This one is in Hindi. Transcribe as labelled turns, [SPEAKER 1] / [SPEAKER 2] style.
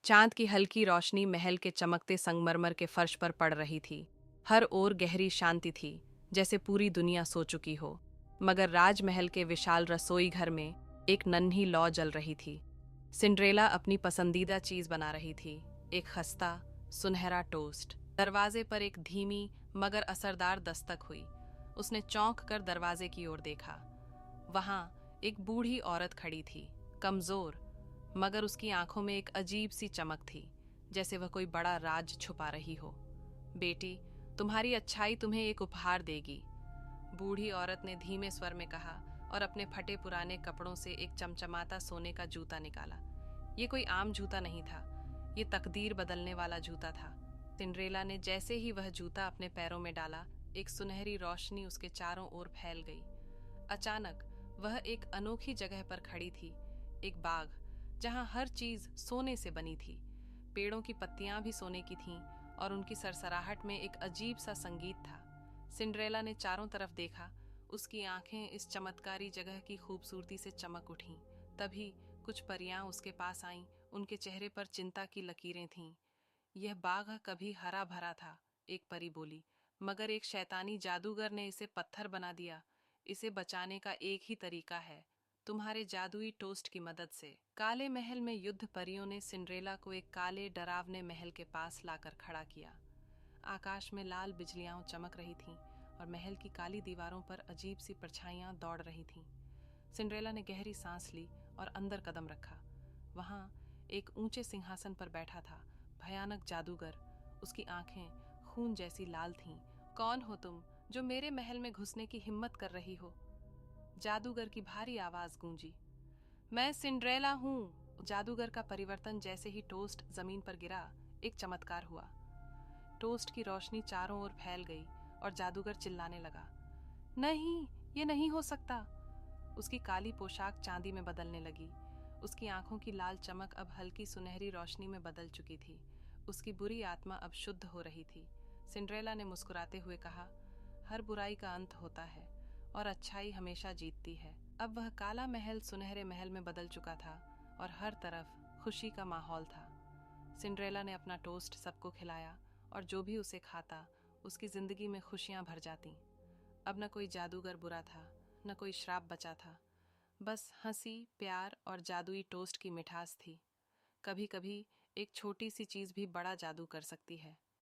[SPEAKER 1] चांद की हल्की रोशनी महल के चमकते संगमरमर के फर्श पर पड़ रही थी। हर ओर गहरी शांति थी, जैसे पूरी दुनिया सो चुकी हो। मगर राजमहल के विशाल रसोई घर में एक नन्ही लौ जल रही थी। सिंड्रेला अपनी पसंदीदा चीज बना रही थी, एक खस्ता सुनहरा टोस्ट। दरवाजे पर एक धीमी मगर असरदार दस्तक हुई। उसने चौंक कर दरवाजे की ओर देखा। वहां एक बूढ़ी औरत खड़ी थी, कमजोर, मगर उसकी आंखों में एक अजीब सी चमक थी, जैसे वह कोई बड़ा राज छुपा रही हो। बेटी, तुम्हारी अच्छाई तुम्हें एक उपहार देगी, बूढ़ी औरत ने धीमे स्वर में कहा और अपने फटे पुराने कपड़ों से एक चमचमाता सोने का जूता निकाला। ये कोई आम जूता नहीं था, ये तकदीर बदलने वाला जूता था। सिंड्रेला ने जैसे ही वह जूता अपने पैरों में डाला, एक सुनहरी रोशनी उसके चारों ओर फैल गई। अचानक वह एक अनोखी जगह पर खड़ी थी, एक बाग, जहां हर चीज सोने से बनी थी। पेड़ों की पत्तियां भी सोने की थीं और उनकी सरसराहट में एक अजीब सा संगीत था। सिंड्रेला ने चारों तरफ देखा, उसकी आंखें इस चमत्कारी जगह की खूबसूरती से चमक उठीं। तभी कुछ परियां उसके पास आईं, उनके चेहरे पर चिंता की लकीरें थीं। यह बाग कभी हरा भरा था, एक परी बोली, मगर एक शैतानी जादूगर ने इसे पत्थर बना दिया। इसे बचाने का एक ही तरीका है, तुम्हारे जादुई टोस्ट की मदद से। काले महल में युद्ध परियों ने सिंड्रेला को एक काले डरावने महल के पास लाकर खड़ा किया। आकाश में लाल बिजलियां चमक रही थीं और महल की काली दीवारों पर अजीब सी परछाइयां दौड़ रही थीं। सिंड्रेला ने गहरी सांस ली और अंदर कदम रखा। वहां एक ऊंचे सिंहासन पर बैठा था भयानक जादूगर। उसकी आंखें खून जैसी लाल थीं। कौन हो तुम, जो मेरे महल में घुसने की हिम्मत कर रही हो? जादूगर की भारी आवाज गूंजी। मैं सिंड्रेला हूँ। जादूगर का परिवर्तन जैसे ही टोस्ट जमीन पर गिरा, एक चमत्कार हुआ। टोस्ट की रोशनी चारों ओर फैल गई और जादूगर चिल्लाने लगा, नहीं, ये नहीं हो सकता। उसकी काली पोशाक चांदी में बदलने लगी। उसकी आंखों की लाल चमक अब हल्की सुनहरी रोशनी में बदल चुकी थी। उसकी बुरी आत्मा अब शुद्ध हो रही थी। सिंड्रेला ने मुस्कुराते हुए कहा, हर बुराई का अंत होता है और अच्छाई हमेशा जीतती है। अब वह काला महल सुनहरे महल में बदल चुका था और हर तरफ खुशी का माहौल था। सिंड्रेला ने अपना टोस्ट सबको खिलाया और जो भी उसे खाता, उसकी जिंदगी में खुशियां भर जातीं। अब न कोई जादूगर बुरा था, न कोई श्राप बचा था। बस हंसी, प्यार और जादुई टोस्ट की मिठास थी। कभी कभी एक छोटी सी चीज भी बड़ा जादू कर सकती है।